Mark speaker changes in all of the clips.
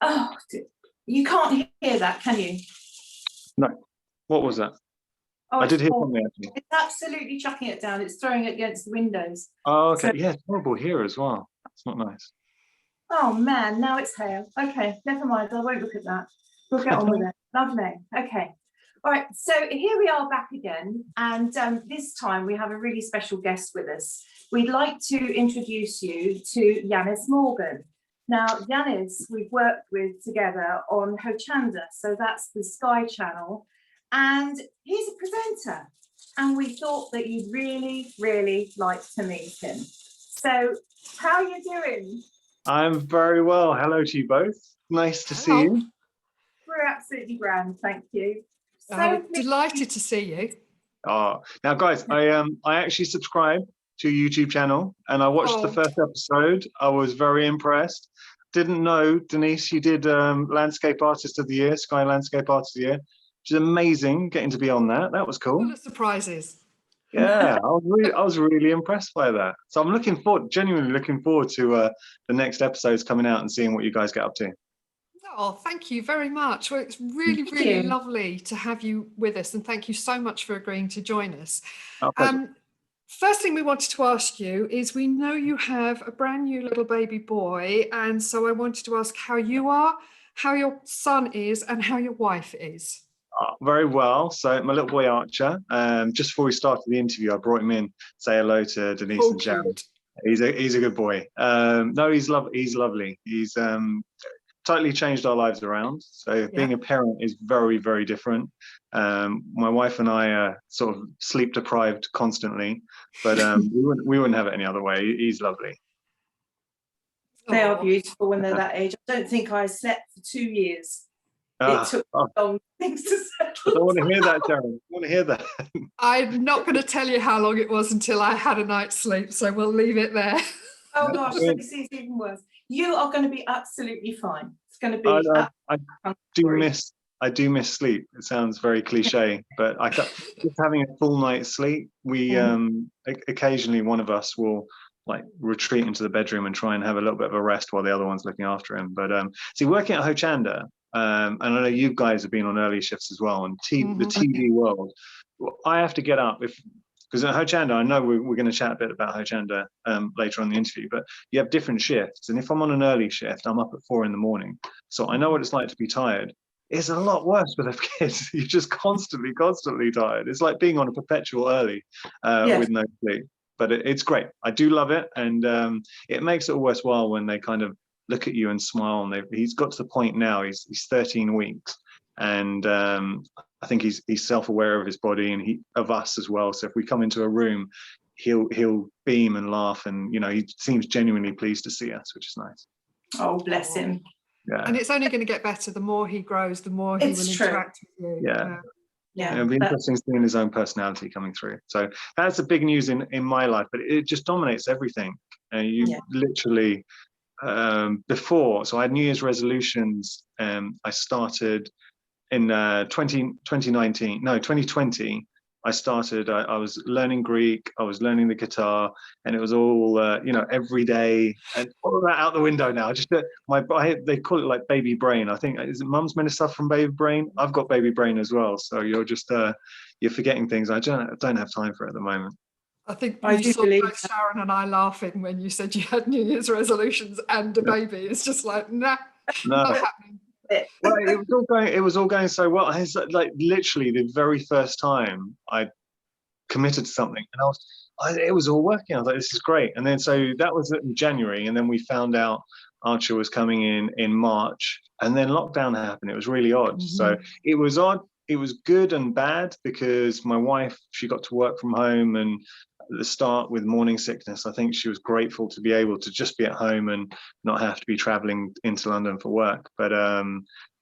Speaker 1: Oh, you can't hear that, can you?
Speaker 2: No. What was that?
Speaker 1: Oh,
Speaker 2: I did hear something actually.
Speaker 1: It's absolutely chucking it down. It's throwing it against the windows.
Speaker 2: Oh, okay.
Speaker 1: So,
Speaker 2: yeah, it's horrible here as well. It's not nice.
Speaker 1: oh man, now it's hail. Okay, never mind. I won't look at that. We'll get on with it. Lovely. Okay. All right. So here we are back again. And this time we have a really special guest with us. We'd like to introduce you to Yiannis Morgan. Now, Janice, we've worked with together on HOCHANDA. So that's the Sky Channel. And he's a presenter. And we thought that you'd really, really like to meet him. So how are you doing?
Speaker 2: I'm very well. Hello to you both. Nice to see you.
Speaker 1: We're absolutely grand, thank you. So
Speaker 3: delighted to see you.
Speaker 2: Oh, now guys, I actually subscribed to your YouTube channel and I watched the first episode. I was very impressed. Didn't know, Denise, you did Landscape Artist of the Year, Sky Landscape Artist of the Year, which is amazing getting to be on that. That was cool.
Speaker 3: Full of surprises.
Speaker 2: Yeah, I was really impressed by that. So I'm genuinely looking forward to the next episodes coming out and seeing what you guys get up to.
Speaker 3: Oh, thank you very much. Well, it's really, really lovely to have you with us, and thank you so much for agreeing to join us. First thing we wanted to ask you is, we know you have a brand new little baby boy, and so I wanted to ask how you are, how your son is, and how your wife is.
Speaker 2: Very well. So my little boy Archer, just before we started the interview, I brought him in to say hello to Denise and Sharon. He's a good boy. No, he's lovely. He's totally changed our lives around. So being a parent is very, very different. My wife and I are sort of sleep deprived constantly, but we wouldn't have it any other way. He's lovely.
Speaker 1: They are beautiful when they're that age. I don't think I slept for 2 years. It took long things to settle.
Speaker 2: I don't want to hear that, Sharon. I want to hear that.
Speaker 3: I'm not going to tell you how long it was until I had a night's sleep, so we'll leave it there.
Speaker 1: Oh gosh, this is even worse. You are going to be absolutely fine. It's going to be.
Speaker 2: I do miss sleep. It sounds very cliche, but just having a full night's sleep. We occasionally one of us will like retreat into the bedroom and try and have a little bit of a rest while the other one's looking after him. But see, working at HOCHANDA, and I know you guys have been on early shifts as well, and the TV world. I have to get up because at HOCHANDA, I know we're going to chat a bit about HOCHANDA later on in the interview, but you have different shifts. And if I'm on an early shift, I'm up at 4 in the morning. So I know what it's like to be tired. It's a lot worse with the kids. You're just constantly tired. It's like being on a perpetual early with no sleep. But it's great. I do love it. And it makes it worthwhile when they kind of look at you and smile. And he's got to the point now, he's 13 weeks. And I think he's self-aware of his body and of us as well. So if we come into a room, he'll beam and laugh, and he seems genuinely pleased to see us, which is nice.
Speaker 1: Oh, bless him.
Speaker 2: Yeah.
Speaker 3: And it's only going to get better. The more he grows, the more he will interact with you.
Speaker 2: Yeah. It'll be interesting seeing his own personality coming through. So that's the big news in my life, but it just dominates everything. Literally before, so I had New Year's resolutions. I started in 2020. I started, I was learning Greek, I was learning the guitar, and it was all, every day, and all of that out the window now. Just they call it like baby brain. I think, is it mum's meant to suffer from baby brain? I've got baby brain as well. So you're just, you're forgetting things. I don't have time for it at the moment.
Speaker 3: I think you saw both Sharon and I laughing when you said you had New Year's resolutions and a baby. It's just like, not happening.
Speaker 2: Well, it was all going so well. It's like literally the very first time I committed to something, and it was all working. I was like, this is great. And then so that was in January, and then we found out Archer was coming in March, and then lockdown happened. It was really odd. So it was odd. It was good and bad because my wife, she got to work from home, and at the start with morning sickness, I think she was grateful to be able to just be at home and not have to be traveling into London for work. But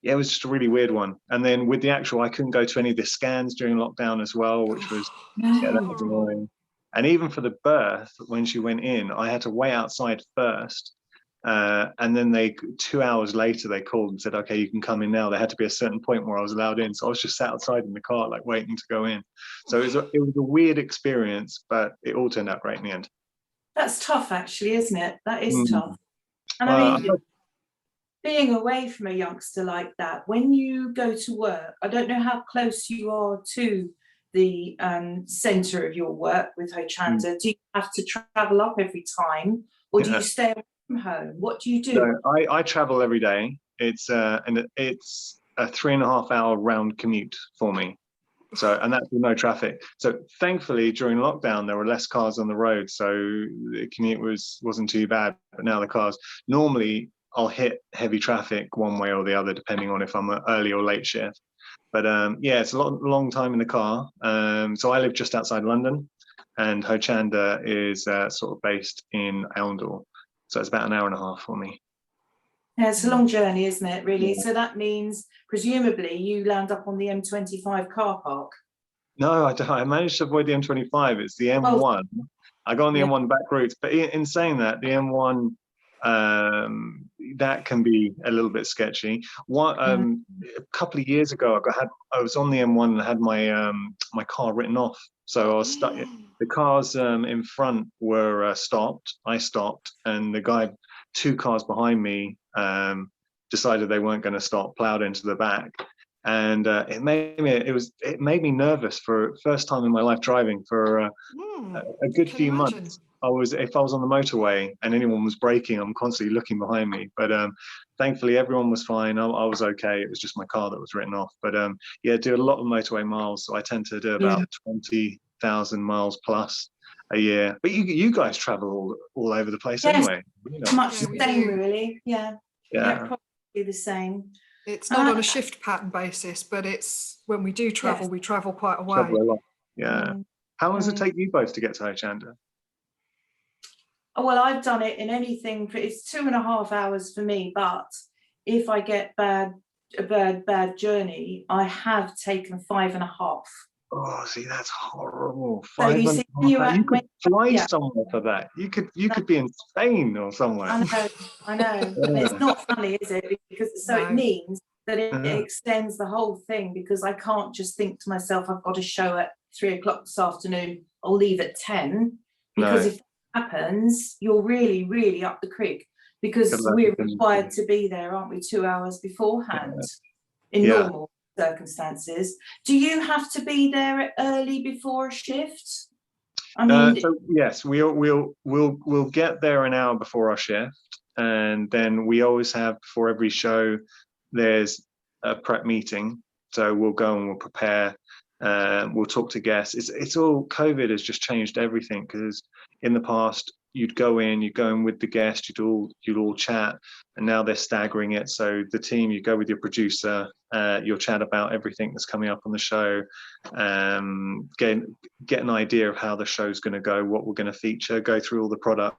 Speaker 2: it was just a really weird one. And then with the actual, I couldn't go to any of the scans during lockdown as well, which was, that was annoying. And even for the birth, when she went in, I had to wait outside first. And then 2 hours later, they called and said, okay, you can come in now. There had to be a certain point where I was allowed in. So I was just sat outside in the car, like waiting to go in. So it was a weird experience, but it all turned out great in the end.
Speaker 1: That's tough, actually, isn't it? That is tough. And being away from a youngster like that, when you go to work, I don't know how close you are to the centre of your work with HOCHANDA. Do you have to travel up every time, or do you stay away from home? What do you do?
Speaker 2: No, I travel every day. It's and it's a 3.5 hour round commute for me. So, and that's with no traffic. So thankfully during lockdown there were less cars on the road, so the commute wasn't too bad. But now the cars, normally I'll hit heavy traffic one way or the other depending on if I'm an early or late shift. But yeah, it's a long time in the car. So I live just outside London, and HOCHANDA is sort of based in Elmdale. So it's about an hour and a half for me.
Speaker 1: Yeah, it's a long journey, isn't it, really?
Speaker 2: Yeah.
Speaker 1: So that means, presumably, you land up on the M25 car park.
Speaker 2: No, I don't. I managed to avoid the M25. It's the M1. I go on the M1 back routes, but in saying that, the M1 that can be a little bit sketchy. A couple of years ago, I was on the M1 and I had my my car written off, so I was stuck. The cars in front were stopped. I stopped, and the guy 2 cars behind me decided they weren't going to stop, plowed into the back. And it made me nervous for first time in my life driving for a good few months. If I was on the motorway and anyone was braking, I'm constantly looking behind me. But thankfully everyone was fine. I was okay. It was just my car that was written off. But yeah, do a lot of motorway miles. So I tend to do about 20,000 miles plus a year. But you guys travel all over the place anyway. You know.
Speaker 1: Much the same, really. Yeah, probably the same.
Speaker 3: It's not on a shift pattern basis, but it's when we do travel, we travel quite a way.
Speaker 2: Travel a lot. Yeah. How long does it take you both to get to HOCHANDA?
Speaker 1: Well, I've done it in anything. It's 2.5 hours for me, but if I get a bad journey, I have taken 5.5.
Speaker 2: Oh, see, that's horrible.
Speaker 1: So you see, you
Speaker 2: could fly somewhere for that. You could be in Spain or somewhere.
Speaker 1: I know. It's not funny, is it? Because it means that it extends the whole thing, because I can't just think to myself, I've got a show at 3 o'clock this afternoon, I'll leave at 10. Because if that happens, you're really, really up the creek, because we're required to be there, aren't we, 2 hours beforehand in normal circumstances. Do you have to be there early before a shift? I mean,
Speaker 2: so yes, we'll get there an hour before our shift, and then we always have, before every show, there's a prep meeting. So we'll go and we'll prepare. We'll talk to guests. It's all, COVID has just changed everything, because in the past you'd go in with the guest, you'd all chat, and now they're staggering it. So the team, you go with your producer, you'll chat about everything that's coming up on the show, get an idea of how the show's going to go, what we're going to feature, go through all the products,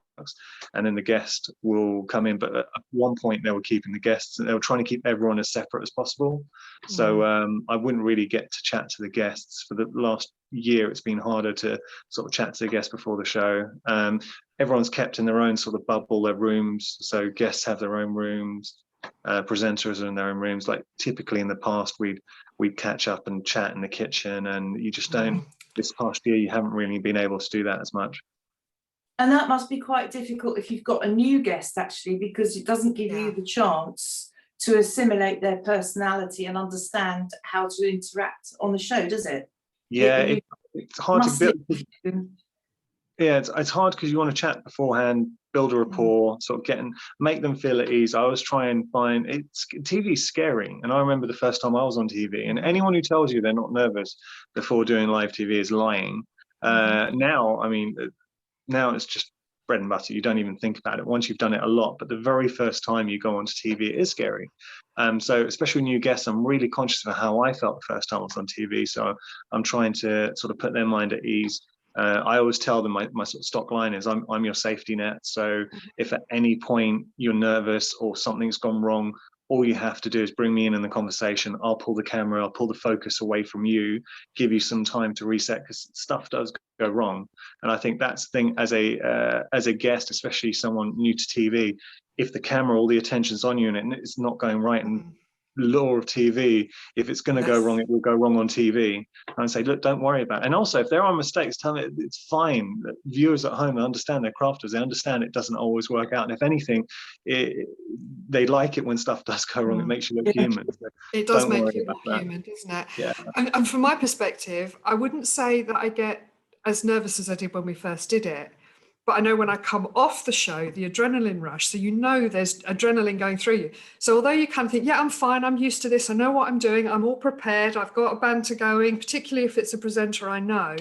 Speaker 2: and then the guest will come in. But at one point they were keeping the guests, and they were trying to keep everyone as separate as possible. So I wouldn't really get to chat to the guests. For the last year, it's been harder to sort of chat to the guests before the show. Everyone's kept in their own sort of bubble, their rooms. So guests have their own rooms, presenters are in their own rooms. Like typically in the past, we'd catch up and chat in the kitchen, and you just don't. This past year, you haven't really been able to do that as much.
Speaker 1: And that must be quite difficult if you've got a new guest, actually, because it doesn't give you the chance to assimilate their personality and understand how to interact on the show, does it?
Speaker 2: Yeah, it's hard to build. Yeah, it's hard because you want to chat beforehand, build a rapport, sort of make them feel at ease. I always try and find TV's scary, and I remember the first time I was on TV, and anyone who tells you they're not nervous before doing live TV is lying. Now, I mean, now it's just bread and butter. You don't even think about it once you've done it a lot. But the very first time you go onto TV, it is scary. So especially new guests, I'm really conscious of how I felt the first time I was on TV. So I'm trying to sort of put their mind at ease. I always tell them my sort of stock line is I'm your safety net. So if at any point you're nervous or something's gone wrong, all you have to do is bring me in the conversation. I'll pull the camera, I'll pull the focus away from you, give you some time to reset, because stuff does go wrong. And I think that's the thing as a guest, especially someone new to TV, if the camera, all the attention's on you and it's not going right, and law of TV. If it's going to go wrong, it will go wrong on TV. And I say, look, don't worry about it. And also, if there are mistakes, tell me it's fine. Viewers at home understand, they're crafters. They understand it doesn't always work out. And if anything, they like it when stuff does go wrong. It makes you look human. So
Speaker 3: it does make you look human, doesn't it?
Speaker 2: Yeah.
Speaker 3: And from my perspective, I wouldn't say that I get as nervous as I did when we first did it. But I know when I come off the show, the adrenaline rush, so you know there's adrenaline going through you. So although you kind of think, yeah, I'm fine, I'm used to this, I know what I'm doing, I'm all prepared, I've got a banter going, particularly if it's a presenter I know.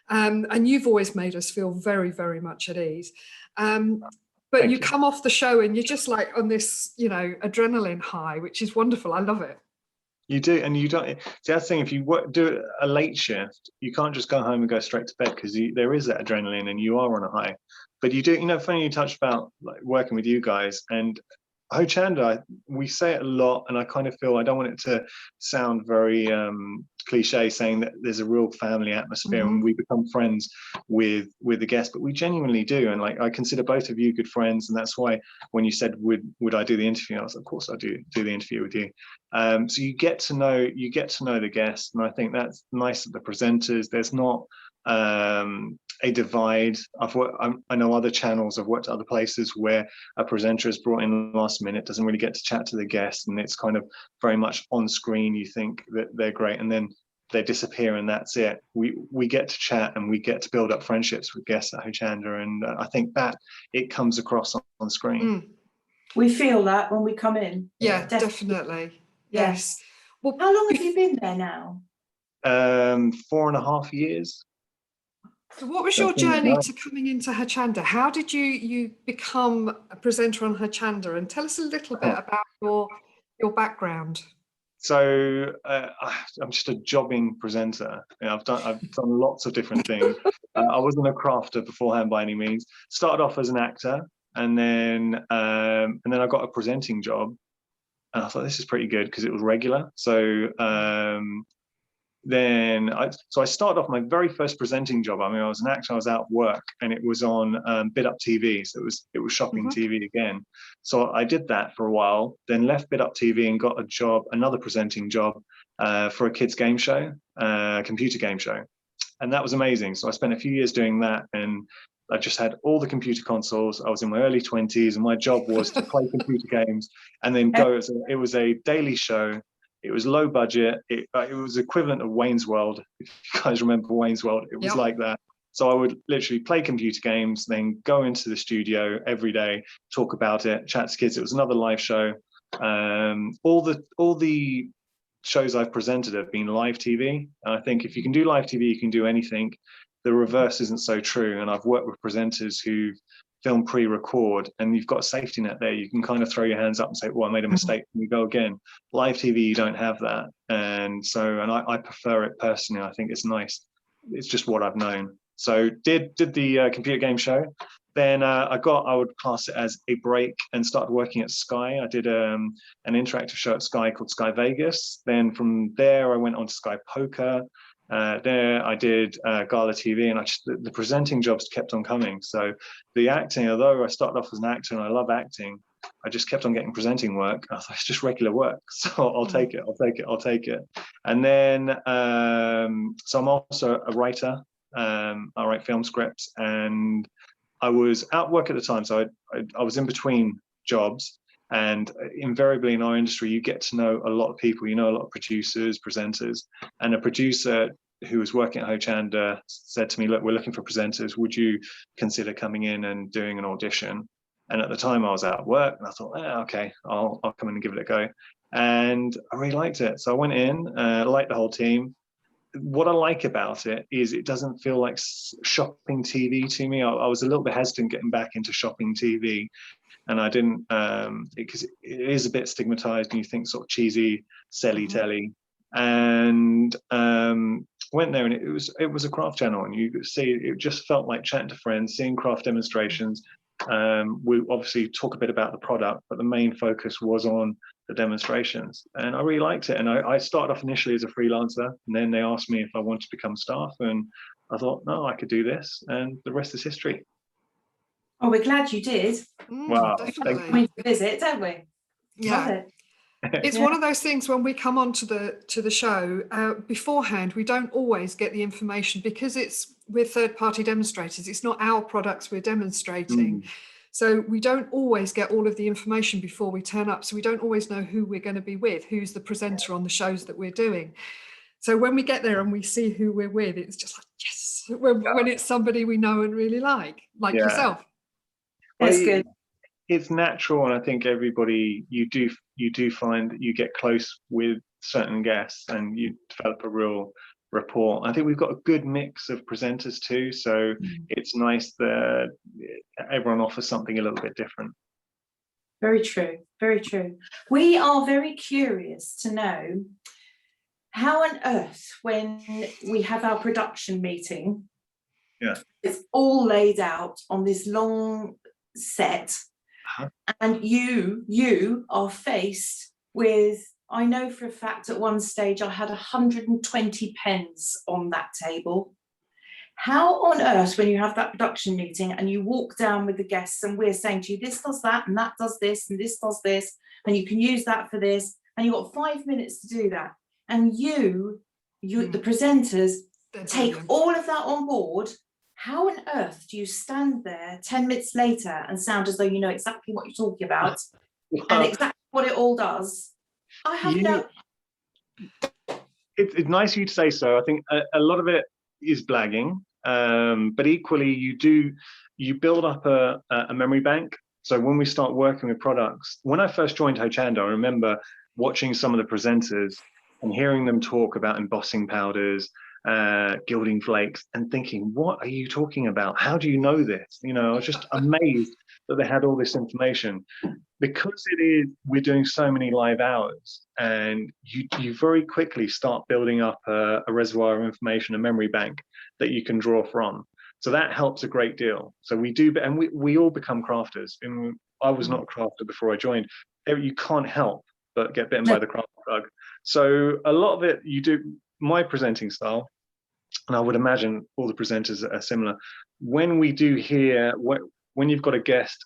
Speaker 3: And you've always made us feel very, very much at ease. But you come off the show and you're just like on this, you know, adrenaline high, which is wonderful. I love it.
Speaker 2: You do, and you don't. See, that's the thing. If you do a late shift, you can't just go home and go straight to bed because there is that adrenaline and you are on a high. But you do, you know, funny you touched about like working with you guys and HOCHANDA. We say it a lot, and I kind of feel I don't want it to sound very cliche, saying that there's a real family atmosphere and we become friends with the guests, but we genuinely do. And like I consider both of you good friends, and that's why when you said would I do the interview, I was like, of course I do the interview with you. So you get to know the guests, and I think that's nice at the presenters. There's not a divide. I know other channels, I've worked at other places where a presenter is brought in last minute, doesn't really get to chat to the guests, and it's kind of very much on screen. You think that they're great, and then they disappear, and that's it. We get to chat and we get to build up friendships with guests at HOCHANDA, and I think that it comes across on screen.
Speaker 1: We feel that when we come in.
Speaker 3: Yeah, definitely. Yes.
Speaker 1: Well, how long have you been there now?
Speaker 2: 4.5 years.
Speaker 3: So what was your journey to coming into HOCHANDA? How did you become a presenter on HOCHANDA? And tell us a little bit about your background.
Speaker 2: So I'm just a jobbing presenter. You know, I've done lots of different things. I wasn't a crafter beforehand by any means. Started off as an actor, and then I got a presenting job, and I thought this is pretty good because it was regular. So I started off my very first presenting job. I mean, I was an actor, I was out of work, and it was on Bid Up TV. So it was shopping TV again. So I did that for a while, then left Bid Up TV and got another presenting job for a kids game show, computer game show. And that was amazing. So I spent a few years doing that, and I just had all the computer consoles. I was in my early 20s, and my job was to play computer games and then go. It was a daily show. It was low budget. It was equivalent of Wayne's World. If you guys remember Wayne's World, it was like that. So I would literally play computer games, then go into the studio every day, talk about it, chat to kids. It was another live show. All the shows I've presented have been live TV. And I think if you can do live TV, you can do anything. The reverse isn't so true. And I've worked with presenters who film pre-record, and you've got a safety net there. You can kind of throw your hands up and say, well, I made a mistake, and you go again. Live TV, you don't have that. And I prefer it personally. I think it's nice. It's just what I've known. So did the computer game show. Then I would class it as a break and started working at Sky. I did an interactive show at Sky called Sky Vegas. Then from there, I went on to Sky Poker. There I did Gala TV, and the presenting jobs kept on coming. So the acting, although I started off as an actor and I love acting, I just kept on getting presenting work. I thought it's just regular work, so I'll take it. And then so I'm also a writer. I write film scripts, and I was out work at the time, so I was in between jobs. And invariably in our industry, you get to know a lot of people. You know a lot of producers, presenters, and a producer who was working at HOCHANDA said to me, look, we're looking for presenters. Would you consider coming in and doing an audition? And at the time I was out of work, and I thought, okay, I'll come in and give it a go. And I really liked it. So I went in, liked the whole team. What I like about it is it doesn't feel like shopping TV to me. I was a little bit hesitant getting back into shopping TV. And I didn't, because it is a bit stigmatized, and you think sort of cheesy, selly telly. And went there, and it was a craft channel, and you could see it just felt like chatting to friends, seeing craft demonstrations. We obviously talk a bit about the product, but the main focus was on the demonstrations, and I really liked it. And I started off initially as a freelancer, and then they asked me if I wanted to become staff, and I thought, no, I could do this, and the rest is history.
Speaker 1: Oh, we're glad you did.
Speaker 2: Wow,
Speaker 3: definitely.
Speaker 1: We visit, don't we?
Speaker 3: Yeah.
Speaker 1: Love it.
Speaker 3: It's one of those things when we come onto the show beforehand, we don't always get the information because we're third-party demonstrators. It's not our products we're demonstrating. So we don't always get all of the information before we turn up. So we don't always know who we're going to be with, who's the presenter on the shows that we're doing. So when we get there and we see who we're with, it's just like, yes, when it's somebody we know and really like yourself.
Speaker 1: That's good.
Speaker 2: It's natural, and I think everybody, you do find that you get close with certain guests and you develop a real rapport. I think we've got a good mix of presenters too, so it's nice that everyone offers something a little bit different.
Speaker 1: Very true, very true. We are very curious to know how on earth, when we have our production meeting, it's all laid out on this long set, and you are faced with, I know for a fact at one stage I had 120 pens on that table. How on earth, when you have that production meeting and you walk down with the guests and we're saying to you, this does that and that does this and this does this, and you can use that for this, and you've got 5 minutes to do that, and you the presenters take all of that on board, how on earth do you stand there 10 minutes later and sound as though you know exactly what you're talking about and exactly what it all does? I have
Speaker 2: It's nice of you to say so. I think a lot of it is blagging, but equally you build up a memory bank. So when we start working with products, when I first joined HOCHANDA, I remember watching some of the presenters and hearing them talk about embossing powders, gilding flakes, and thinking, what are you talking about? How do you know this? You know, I was just amazed that they had all this information. Because we're doing so many live hours, and you very quickly start building up a reservoir of information, a memory bank that you can draw from. So that helps a great deal. So we do, and we all become crafters. And I was not a crafter before I joined. You can't help but get bitten by the craft bug. So a lot of it, you do, my presenting style, and I would imagine all the presenters are similar. When we do hear, when you've got a guest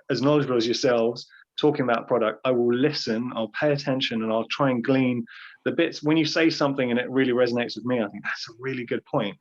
Speaker 2: as knowledgeable as yourselves talking about product, I will listen, I'll pay attention, and I'll try and glean the bits. When you say something and it really resonates with me, I think that's a really good point.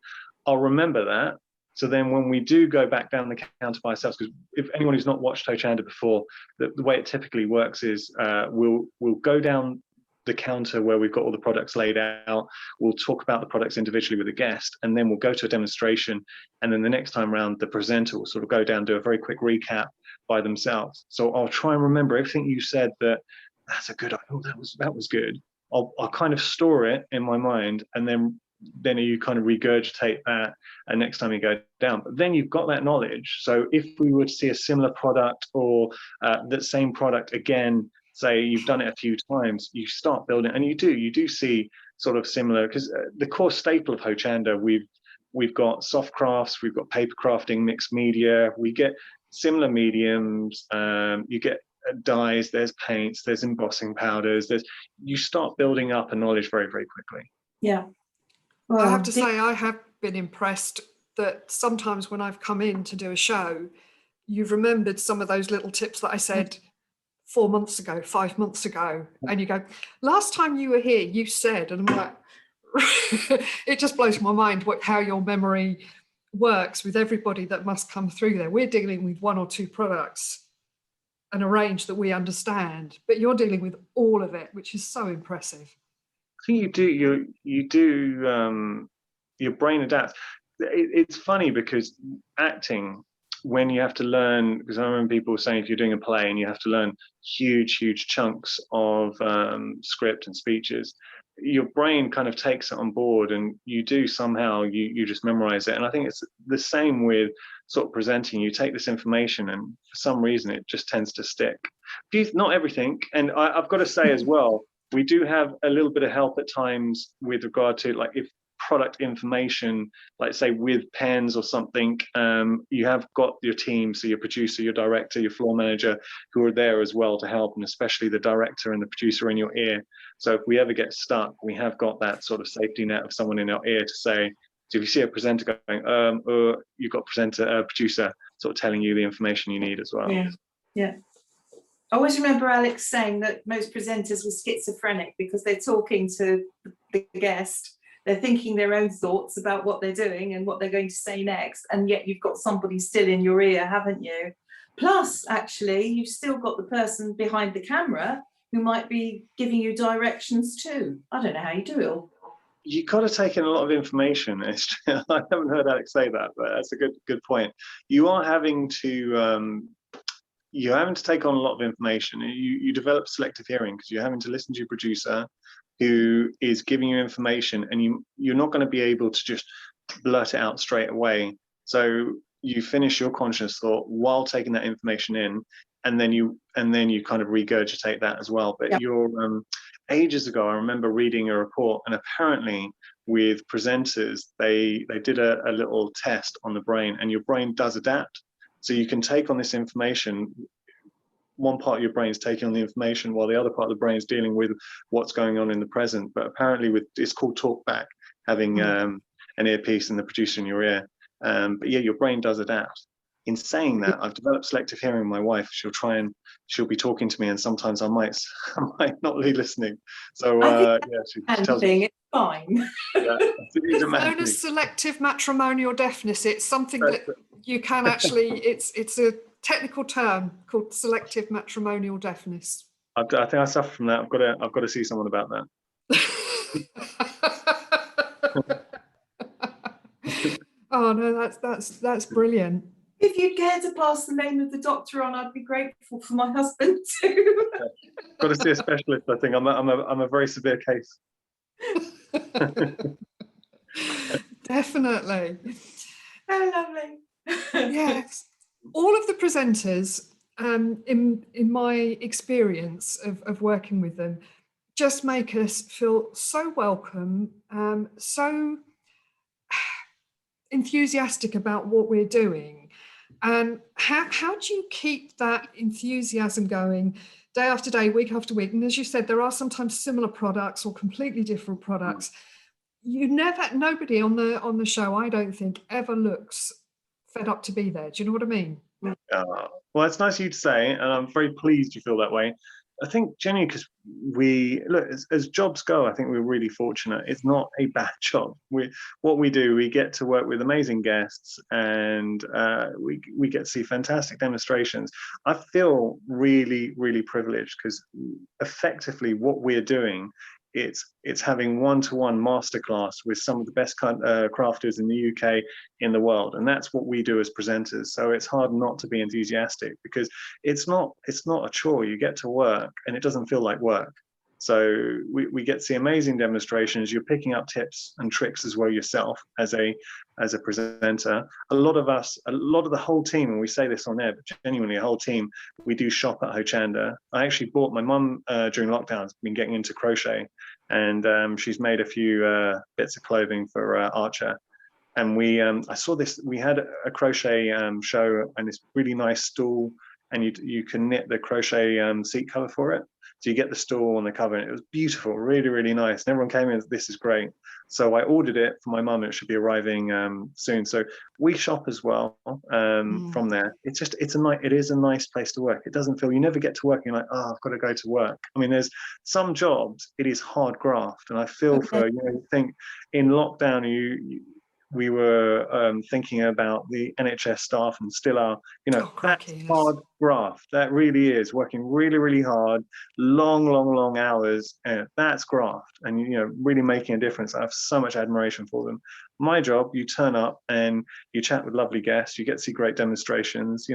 Speaker 2: I'll remember that. So then when we do go back down the counter by ourselves, because if anyone who's not watched HOCHANDA before, the way it typically works is we'll go down the counter where we've got all the products laid out. We'll talk about the products individually with the guest, and then we'll go to a demonstration. And then the next time around, the presenter will sort of go down, do a very quick recap by themselves. So I'll try and remember everything you said. That's a good, oh, that was good. I'll kind of store it in my mind, and then you kind of regurgitate that, and next time you go down. But then you've got that knowledge. So if we were to see a similar product or that same product again, say you've done it a few times, you start building, and you do see sort of similar, because the core staple of HOCHANDA, we've got soft crafts, we've got paper crafting, mixed media, we get similar mediums, you get dyes, there's paints, there's embossing powders, you start building up a knowledge very, very quickly.
Speaker 1: Yeah. Well,
Speaker 3: I have to say, I have been impressed that sometimes when I've come in to do a show, you've remembered some of those little tips that I said 4 months ago, 5 months ago, and you go, last time you were here, you said, and I'm like, it just blows my mind how your memory works with everybody that must come through there. We're dealing with 1 or 2 products and a range that we understand, but you're dealing with all of it, which is so impressive.
Speaker 2: I think you do your brain adapts. It's funny because acting, when you have to learn, because I remember people saying if you're doing a play and you have to learn huge chunks of script and speeches, your brain kind of takes it on board, and you do somehow, you just memorize it. And I think it's the same with sort of presenting. You take this information and for some reason it just tends to stick. Not everything. And I've got to say as well, we do have a little bit of help at times with regard to, like, if product information, like say with pens or something, you have got your team, so your producer, your director, your floor manager, who are there as well to help, and especially the director and the producer in your ear. So if we ever get stuck, we have got that sort of safety net of someone in our ear to say, so if you see a presenter going, you've got producer sort of telling you the information you need as well.
Speaker 1: Yeah. I always remember Alex saying that most presenters were schizophrenic because they're talking to the guest, they're thinking their own thoughts about what they're doing and what they're going to say next, and yet you've got somebody still in your ear, haven't you? Plus, actually, you've still got the person behind the camera who might be giving you directions too. I don't know how you do it all.
Speaker 2: You've got to take in a lot of information. I haven't heard Alex say that, but that's a good point. You're having to take on a lot of information. You develop selective hearing because you're having to listen to your producer who is giving you information, and you're not going to be able to just blurt it out straight away. So you finish your conscious thought while taking that information in, and then you kind of regurgitate that as well. But ages ago, I remember reading a report, and apparently with presenters, they did a little test on the brain, and your brain does adapt. So you can take on this information. One part of your brain is taking on the information while the other part of the brain is dealing with what's going on in the present. But apparently it's called talk back, having an earpiece and the producer in your ear. But yeah, your brain does adapt. In saying that, I've developed selective hearing. My wife, she'll be talking to me, and sometimes I might not be listening. So she tells me
Speaker 1: it's fine.
Speaker 2: Yeah,
Speaker 3: it's known as selective matrimonial deafness. It's something that you can actually. It's a technical term called selective matrimonial deafness.
Speaker 2: I think I suffer from that. I've got to see someone about that.
Speaker 3: Oh no, that's brilliant.
Speaker 1: If you'd care to pass the name of the doctor on, I'd be grateful for my husband too.
Speaker 2: Got to see a specialist. I think I'm a very severe case.
Speaker 3: Definitely.
Speaker 1: Oh, lovely.
Speaker 3: Yes, all of the presenters, in my experience of working with them, just make us feel so welcome, so enthusiastic about what we're doing. And how do you keep that enthusiasm going day after day, week after week? And as you said, there are sometimes similar products or completely different products. Nobody on the show, I don't think, ever looks fed up to be there. Do you know what I mean?
Speaker 2: Well, it's nice of you to say, and I'm very pleased you feel that way. I think genuinely because as jobs go, I think we're really fortunate. It's not a bad job. We get to work with amazing guests, and we get to see fantastic demonstrations. I feel really, really privileged because effectively what we're doing, it's having one-to-one masterclass with some of the best crafters in the UK, in the world, and that's what we do as presenters. So it's hard not to be enthusiastic because it's not a chore. You get to work and it doesn't feel like work. So we get to see amazing demonstrations. You're picking up tips and tricks as well yourself as a presenter. A lot of the whole team, and we say this on air, but genuinely a whole team, we do shop at HOCHANDA. I actually bought my mum during lockdown, has been getting into crochet, and she's made a few bits of clothing for Archer. And I saw this, we had a crochet show and this really nice stool, and you can knit the crochet seat cover for it. So you get the stool on the cover, and it was beautiful, really, really nice. And everyone came in, this is great. So I ordered it for my mum. It should be arriving soon. So we shop as well from there. It is a nice place to work. It doesn't feel, you never get to work and you're like, oh, I've got to go to work. I mean, there's some jobs, it is hard graft. And I feel for, think in lockdown, we were thinking about the NHS staff and still are, that's hard graft. That really is working really, really hard, long hours. That's graft, and really making a difference. I have so much admiration for them. My job, you turn up and you chat with lovely guests, you get to see great demonstrations.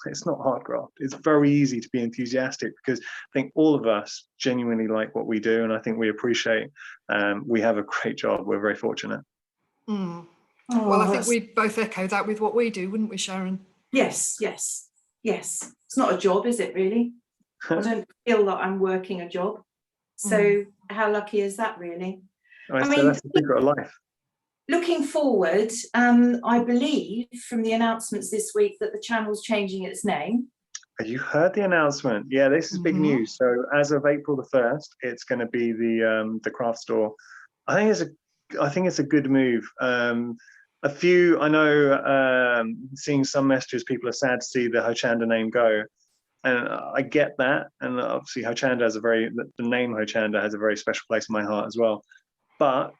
Speaker 2: It's not hard graft. It's very easy to be enthusiastic because I think all of us genuinely like what we do, and I think we appreciate. We have a great job. We're very fortunate.
Speaker 3: Mm. Well, I think we'd both echo that with what we do, wouldn't we, Sharon?
Speaker 1: Yes. It's not a job, is it, really? I don't feel like I'm working a job. So how lucky is that, really?
Speaker 2: I mean, that's the secret of life.
Speaker 1: Looking forward, I believe from the announcements this week that the channel's changing its name.
Speaker 2: You heard the announcement? Yeah, this is big news. So as of April the 1st, it's going to be the craft store. I think it's a good move. I know, seeing some messages, people are sad to see the HOCHANDA name go. And I get that, and obviously HOCHANDA has the name HOCHANDA has a very special place in my heart as well. But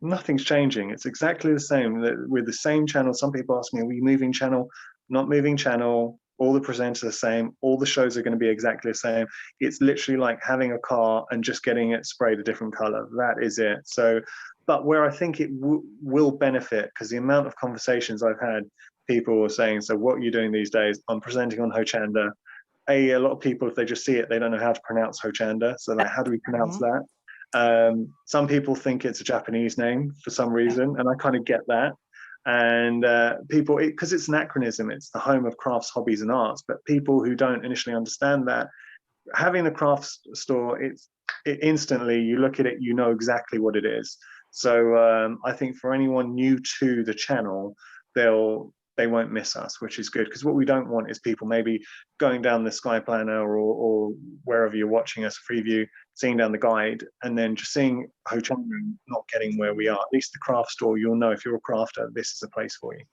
Speaker 2: nothing's changing. It's exactly the same. With the same channel. Some people ask me, are we moving channel? Not moving channel. All the presenters are the same. All the shows are going to be exactly the same. It's literally like having a car and just getting it sprayed a different color. That is it. So, but where I think it will benefit, because the amount of conversations I've had, people were saying, so what are you doing these days? I'm presenting on HOCHANDA. A lot of people, if they just see it, they don't know how to pronounce HOCHANDA. So like, how do we pronounce that? Some people think it's a Japanese name for some reason, and I kind of get that. And people, because it's an acronym, it's the home of crafts, hobbies, and arts. But people who don't initially understand that, having the crafts store, it instantly, you look at it, you know exactly what it is. So I think for anyone new to the channel, they won't miss us, which is good, because what we don't want is people maybe going down the Sky Planner or wherever you're watching us, Freeview, seeing down the guide, and then just seeing HOCHANDA and not getting where we are. At least the craft store, you'll know if you're a crafter, this is a place for you.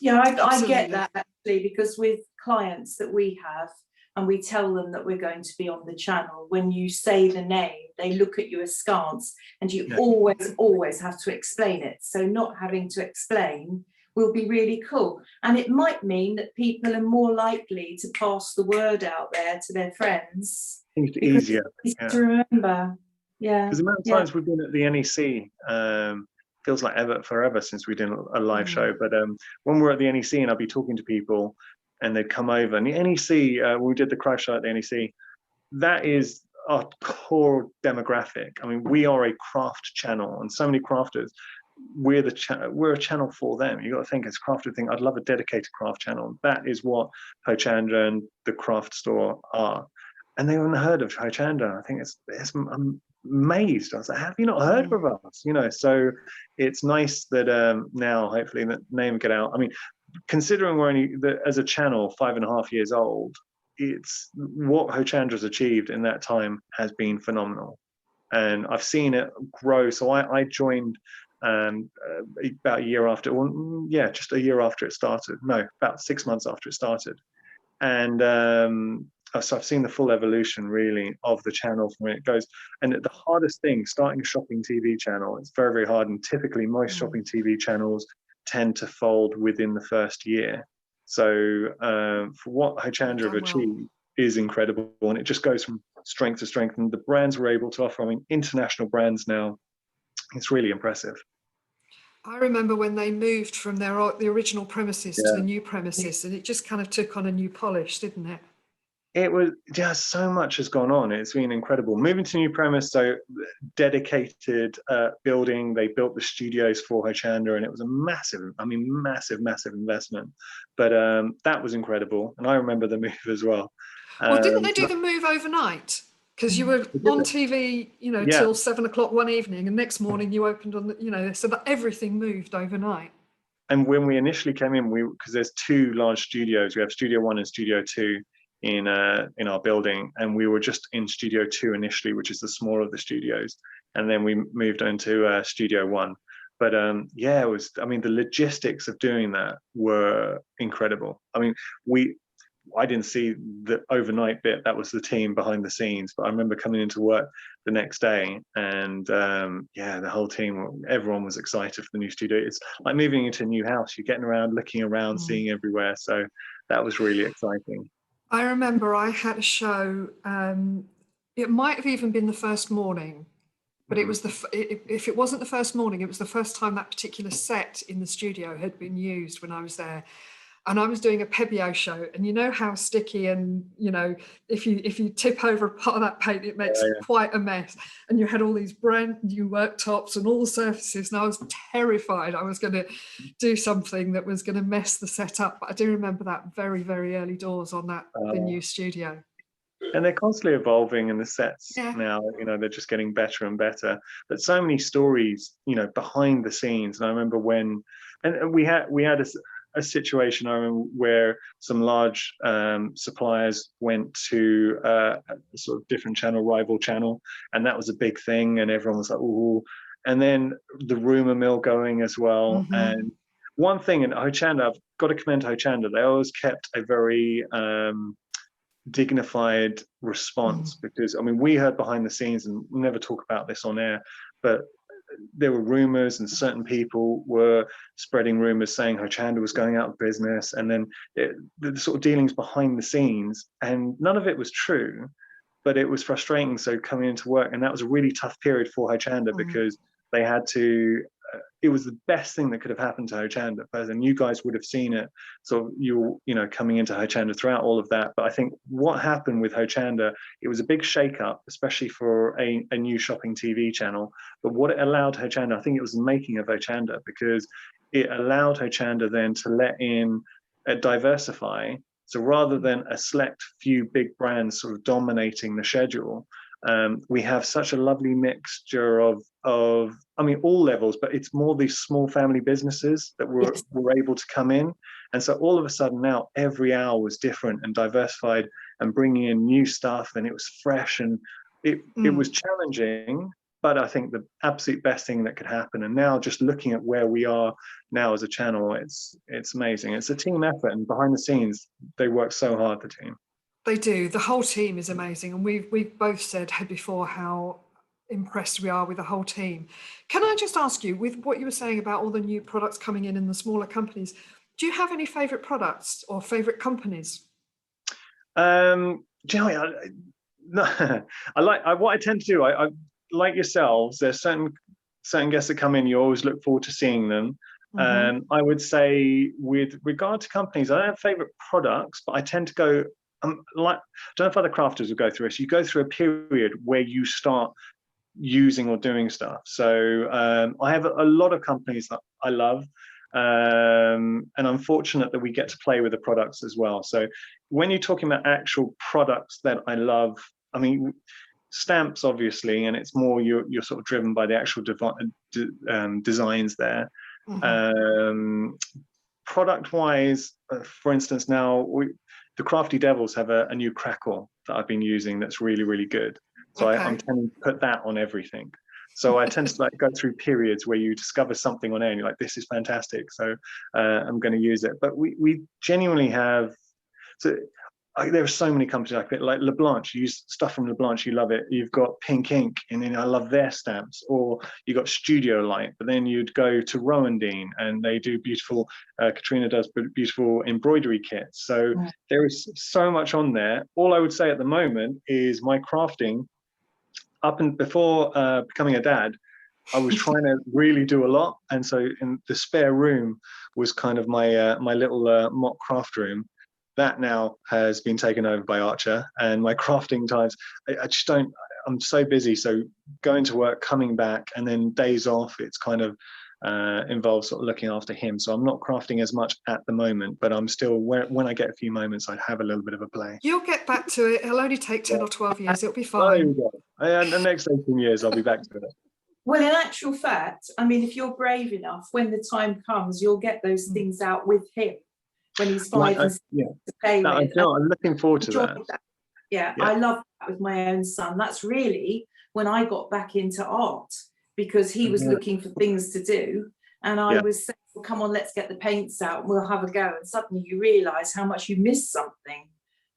Speaker 1: Yeah, I get that actually, because with clients that we have, and we tell them that we're going to be on the channel, when you say the name, they look at you askance, and you always have to explain it. So not having to explain will be really cool. And it might mean that people are more likely to pass the word out there to their friends.
Speaker 2: It's easier.
Speaker 1: It's easy to remember. Yeah.
Speaker 2: Because the amount of times we've been at the NEC, feels like forever since we did a live show. But when we're at the NEC and I'll be talking to people and they'd come over, and the NEC, we did the craft show at the NEC, that is our core demographic. I mean, we are a craft channel, and so many crafters, we're a channel for them. You got to think, as crafter thing, I'd love a dedicated craft channel. That is what HOCHANDA and the craft store are. And they haven't heard of HOCHANDA. I think I'm amazed. I was like, have you not heard of us? You know, so it's nice that now hopefully the name will get out. I mean, considering we're only as a channel 5.5 years old, it's what HOCHANDA's achieved in that time has been phenomenal, and I've seen it grow. So I joined about a year after, just a year after it started. No, about 6 months after it started, and so I've seen the full evolution really of the channel from where it goes. And the hardest thing, starting a shopping TV channel, it's very, very hard. And typically most shopping TV channels tend to fold within the first year. So for what HOCHANDA have achieved is incredible. And it just goes from strength to strength. And the brands we're able to offer, I mean, international brands now, it's really impressive.
Speaker 3: I remember when they moved from the original premises to the new premises, and it just kind of took on a new polish, didn't it?
Speaker 2: It was just so much has gone on. It's been incredible. Moving to new premise, so dedicated building. They built the studios for HOCHANDA, and it was a massive investment. But that was incredible, and I remember the move as well.
Speaker 3: Well, didn't they do the move overnight? Because you were on TV, till 7 o'clock one evening, and next morning you opened on the, so that everything moved overnight. And
Speaker 2: when we initially came in, because there's 2 large studios, we have Studio 1 and Studio 2 in our building, and we were just in Studio 2 initially, which is the smaller of the studios, and then we moved on to Studio 1. But it was, I mean, the logistics of doing that were incredible. I mean, I didn't see the overnight bit. That was the team behind the scenes. But I remember coming into work the next day, and the whole team, everyone was excited for the new studio. It's like moving into a new house. You're getting around, looking around, seeing everywhere. So that was really exciting.
Speaker 3: I remember I had a show. It might have even been the first morning, but it was if it wasn't the first morning, it was the first time that particular set in the studio had been used when I was there. And I was doing a Pebeo show, and you know how sticky, and if you tip over a part of that paint, it makes quite a mess. And you had all these brand new worktops and all the surfaces, and I was terrified I was going to do something that was going to mess the set up. But I do remember that very, very early doors on the new studio. And
Speaker 2: they're constantly evolving, and the sets now, they're just getting better and better. But so many stories, behind the scenes. And I remember we had a situation, I remember, where some large suppliers went to a sort of different channel, rival channel, and that was a big thing, and everyone was like, ooh. And then the rumor mill going as well. And one thing in HOCHANDA, I've got to commend HOCHANDA. They always kept a very dignified response, because I mean, we heard behind the scenes, and we'll never talk about this on air, but there were rumors, and certain people were spreading rumors saying HOCHANDA was going out of business, and then the sort of dealings behind the scenes, and none of it was true, but it was frustrating. So coming into work, and that was a really tough period for HOCHANDA, because they had to it was the best thing that could have happened to HOCHANDA, and you guys would have seen it. So you know, coming into HOCHANDA throughout all of that. But I think what happened with HOCHANDA, it was a big shake-up, especially for a new shopping TV channel. But what it allowed HOCHANDA, I think it was the making of HOCHANDA, because it allowed HOCHANDA then to let in diversify. So rather than a select few big brands sort of dominating the schedule, we have such a lovely mixture of I mean, all levels, but it's more these small family businesses that were able to come in. And so all of a sudden now every hour was different and diversified and bringing in new stuff, and it was fresh, and it was challenging, but I think the absolute best thing that could happen. And now just looking at where we are now as a channel, it's amazing. It's a team effort, and behind the scenes, they work so hard, the team.
Speaker 3: They do. The whole team is amazing, and we've both said before how impressed we are with the whole team. Can I just ask you, with what you were saying about all the new products coming in the smaller companies, do you have any favourite products or favourite companies?
Speaker 2: Do you know, what I tend to do. I like yourselves. There's certain guests that come in. You always look forward to seeing them. I would say, with regard to companies, I don't have favourite products, but I tend to go. I don't know if other crafters will go through this. You go through a period where you start using or doing stuff. So I have a lot of companies that I love, and I'm fortunate that we get to play with the products as well. So when you're talking about actual products that I love, I mean, stamps obviously, and it's more you're sort of driven by the actual designs there. Product wise, for instance, now the Crafty Devils have a new crackle that I've been using that's really, really good. So I'm tending to put that on everything. So I tend to go through periods where you discover something on air and you're like, this is fantastic. So I'm going to use it. But we genuinely have, so there are so many companies like Leblanc. You use stuff from Leblanc, you love it. You've got Pink Ink, and then I love their stamps. Or you got Studio Light, but then you'd go to Rowan-Dean, and they do beautiful. Katrina does beautiful embroidery kits. So there is so much on there. All I would say at the moment is my crafting. Up and before becoming a dad, I was trying to really do a lot, and so in the spare room was kind of my my little mock craft room. That now has been taken over by Archer, and my crafting times, I just don't, I'm so busy. So going to work, coming back, and then days off, it's kind of involves sort of looking after him. So I'm not crafting as much at the moment, but I'm still, when I get a few moments, I'd have a little bit of a play.
Speaker 3: You'll get back to it. It'll only take 10 or 12 years. It'll be fine.
Speaker 2: And the next 18 years, I'll be back to it.
Speaker 1: Well, in actual fact, I mean, if you're brave enough, when the time comes, you'll get those things out with him when he's 5 and 6 to play with.
Speaker 2: I'm looking forward to that.
Speaker 1: Yeah, I love that with my own son. That's really when I got back into art, because he was looking for things to do. And I was saying, well, come on, let's get the paints out and we'll have a go. And suddenly you realise how much you missed something.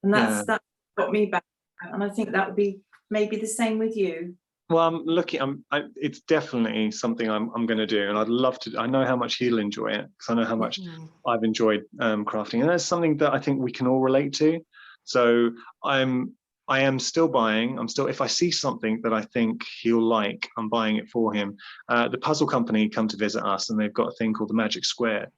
Speaker 1: And that got me back. And I think that would be maybe the same with you.
Speaker 2: Well, I'm looking. It's definitely something I'm going to do, and I'd love to. I know how much he'll enjoy it, because I know how much I've enjoyed crafting, and that's something that I think we can all relate to. So I am still buying. If I see something that I think he'll like, I'm buying it for him. The puzzle company come to visit us, and they've got a thing called the Magic Square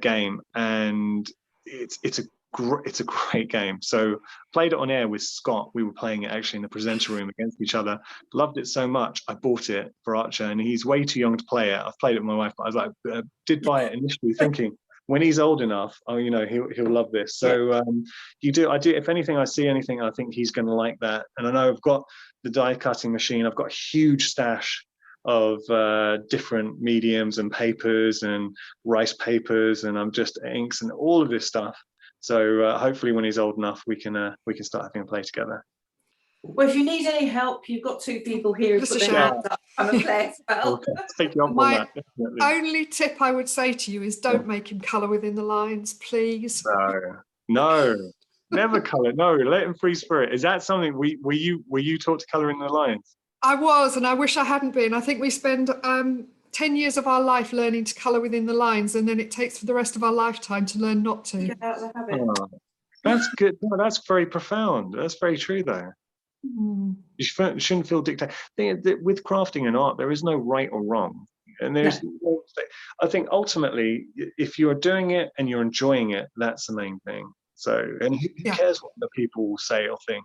Speaker 2: game, and it's a great game. So played it on air with Scott. We were playing it actually in the presenter room against each other. Loved it so much, I bought it for Archer, and he's way too young to play it. I've played it with my wife, but I was like, did buy it initially thinking, when he's old enough, you know, he'll love this. So I do. If anything, I see anything, I think he's going to like that. And I know I've got the die cutting machine. I've got a huge stash of different mediums and papers and rice papers, and I'm just inks and all of this stuff. So hopefully when he's old enough, we can start having a play together.
Speaker 1: Well, if you need any help, you've got two people here who
Speaker 3: Just
Speaker 1: put
Speaker 3: a
Speaker 1: their
Speaker 3: shout.
Speaker 1: hands up and play as well.
Speaker 2: Okay, take you up on
Speaker 3: My
Speaker 2: that. Definitely.
Speaker 3: only tip I would say to you is don't make him colour within the lines, please.
Speaker 2: No, never colour. No, let him free spirit. Is that something were you taught to colour in the lines?
Speaker 3: I was, and I wish I hadn't been. I think we spend 10 years of our life learning to colour within the lines, and then it takes for the rest of our lifetime to learn not to.
Speaker 1: Get out of the habit.
Speaker 2: Oh, that's good. No, that's very profound. That's very true, though.
Speaker 3: Mm.
Speaker 2: You shouldn't feel dictated. With crafting and art, there is no right or wrong. And there's, I think ultimately, if you're doing it and you're enjoying it, that's the main thing. So, and who cares what the people will say or think?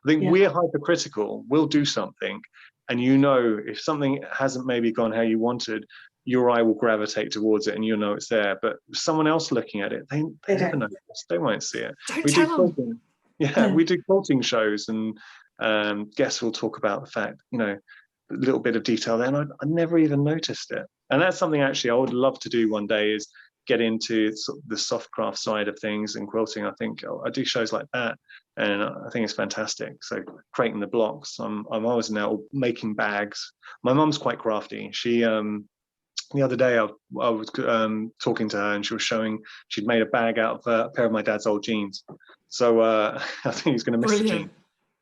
Speaker 2: I think we're hypercritical. We'll do something, and if something hasn't maybe gone how you wanted, your eye will gravitate towards it, and you'll know it's there. But someone else looking at it, they never notice. They won't see it.
Speaker 3: Don't tell them.
Speaker 2: We do quilting shows, and guests will talk about the fact, a little bit of detail there, and I never even noticed it. And that's something actually I would love to do one day, is get into sort of the soft craft side of things and quilting. I think I do shows like that, and I think it's fantastic. So creating the blocks, I'm always now making bags. My mum's quite crafty. She the other day I was talking to her, and she was showing she'd made a bag out of a pair of my dad's old jeans. So I think he's going to miss the jeans.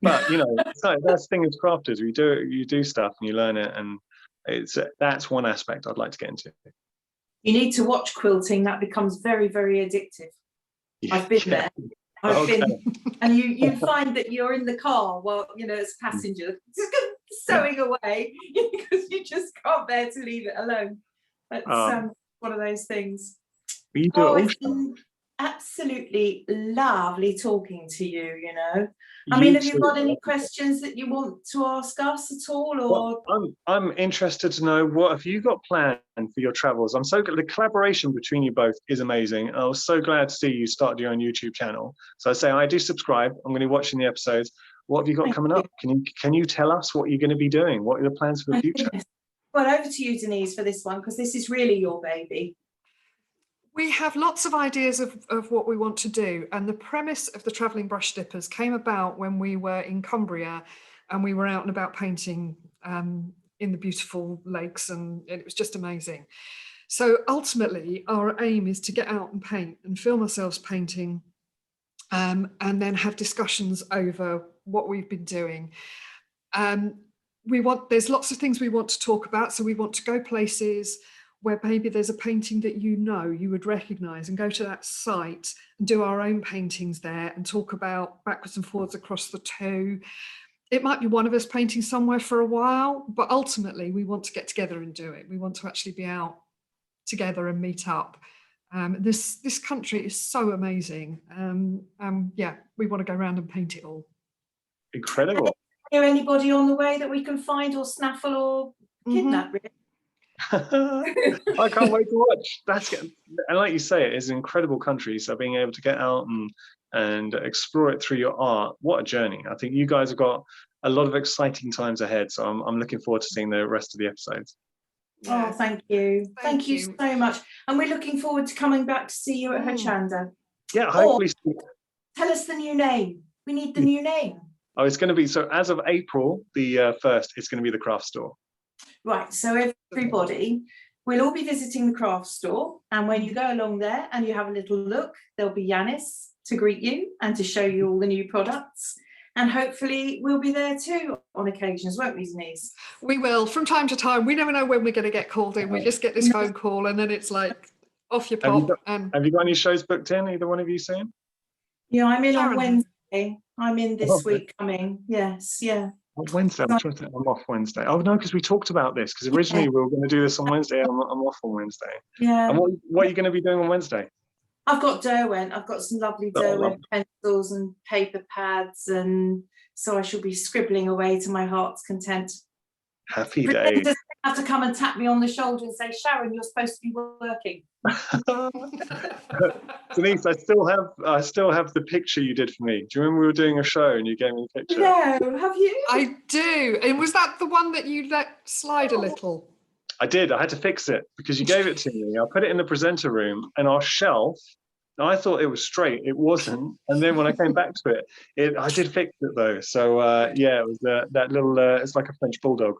Speaker 2: But that's the thing as crafters, you do stuff and you learn it, and that's one aspect I'd like to get into. You
Speaker 1: need to watch quilting. That becomes very, very addictive. I've been there. I've been, and you find that you're in the car while as a passenger just sewing away because you just can't bear to leave it alone. It's one of those things.
Speaker 2: You do
Speaker 1: it's been absolutely lovely talking to you. Have you got any questions that you want to ask us at all? Or
Speaker 2: I'm interested to know, what have you got planned for your travels? I'm so glad the collaboration between you both is amazing. I was so glad to see you started your own YouTube channel. So I do subscribe. I'm going to be watching the episodes. What have you got coming up? Can you tell us what you're going to be doing? What are the plans for the future?
Speaker 1: Well, over to you, Denise, for this one, because this is really your baby.
Speaker 3: We have lots of ideas of what we want to do, and the premise of the Travelling Brush Dippers came about when we were in Cumbria and we were out and about painting in the beautiful lakes, and it was just amazing. So ultimately our aim is to get out and paint and film ourselves painting, and then have discussions over what we've been doing. There's lots of things we want to talk about, so we want to go places where maybe there's a painting that you would recognise, and go to that site and do our own paintings there and talk about backwards and forwards across the two. It might be one of us painting somewhere for a while, but ultimately we want to get together and do it. We want to actually be out together and meet up. This country is so amazing. We want to go around and paint it all.
Speaker 2: Incredible.
Speaker 1: Is there anybody on the way that we can find or snaffle or kidnap? Really?
Speaker 2: I can't wait to watch. And like you say, it is an incredible country. So being able to get out and explore it through your art, what a journey. I think you guys have got a lot of exciting times ahead. So I'm looking forward to seeing the rest of the episodes.
Speaker 1: Oh, thank you. Thank you so much. And we're looking forward to coming back to see you at HOCHANDA.
Speaker 2: Yeah, hopefully.
Speaker 1: Tell us the new name. We need the new name.
Speaker 2: Oh, it's going to be, so as of April the 1st, it's going to be the craft store.
Speaker 1: Right, so everybody, we'll all be visiting the craft store, and when you go along there and you have a little look, there'll be Janice to greet you and to show you all the new products, and hopefully we'll be there too on occasions, won't we, Denise?
Speaker 3: We will, from time to time. We never know when we're going to get called in. We just get this phone call and then it's like off your pop.
Speaker 2: Have you got any shows booked in, either one of you soon?
Speaker 1: Yeah, I'm in on Wednesday. I'm in this week coming. Yes, yeah.
Speaker 2: Wednesday, I'm off Wednesday. Oh no, because we talked about this, because originally we were going to do this on Wednesday. I'm off on Wednesday.
Speaker 1: Yeah.
Speaker 2: And what are you going to be doing on Wednesday?
Speaker 1: I've got Derwent. I've got some lovely Derwent pencils and paper pads, and so I shall be scribbling away to my heart's content.
Speaker 2: Happy days.
Speaker 1: Just have to come and tap me on the shoulder and say, Sharon, you're supposed to be working.
Speaker 2: Denise, I still have the picture you did for me. Do you remember we were doing a show and you gave me the picture?
Speaker 1: No, have you?
Speaker 3: I do. And was that the one that you let slide a little?
Speaker 2: I did. I had to fix it because you gave it to me. I put it in the presenter room, and our shelf I thought it was straight. It wasn't. And then when I came back to it, I did fix it though. So yeah, it was that little. It's like a French bulldog,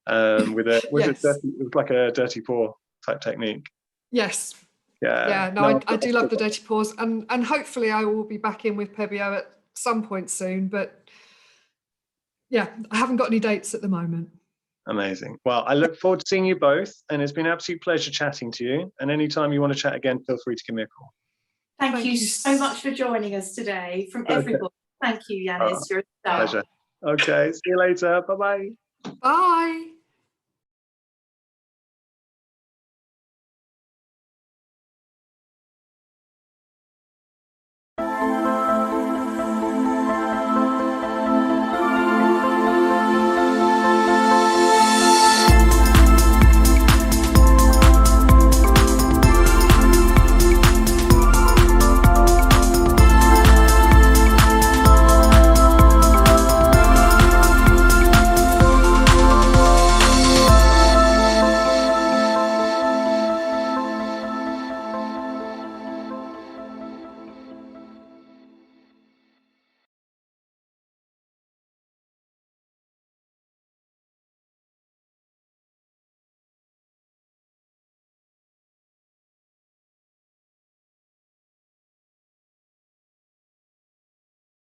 Speaker 2: with a
Speaker 3: Yes.
Speaker 2: dirty, it was like a dirty paw type technique.
Speaker 3: Yes.
Speaker 2: Yeah.
Speaker 3: Yeah. No, I do love the dirty paws, and hopefully I will be back in with Pebio at some point soon. But yeah, I haven't got any dates at the moment.
Speaker 2: Amazing. Well, I look forward to seeing you both, and it's been an absolute pleasure chatting to you. And anytime you want to chat again, feel free to give me a call.
Speaker 1: Thank you so much for joining us today from everybody. Thank you, Yiannis. You're a star.
Speaker 2: Pleasure. Okay, see you later. Bye-bye.
Speaker 3: Bye.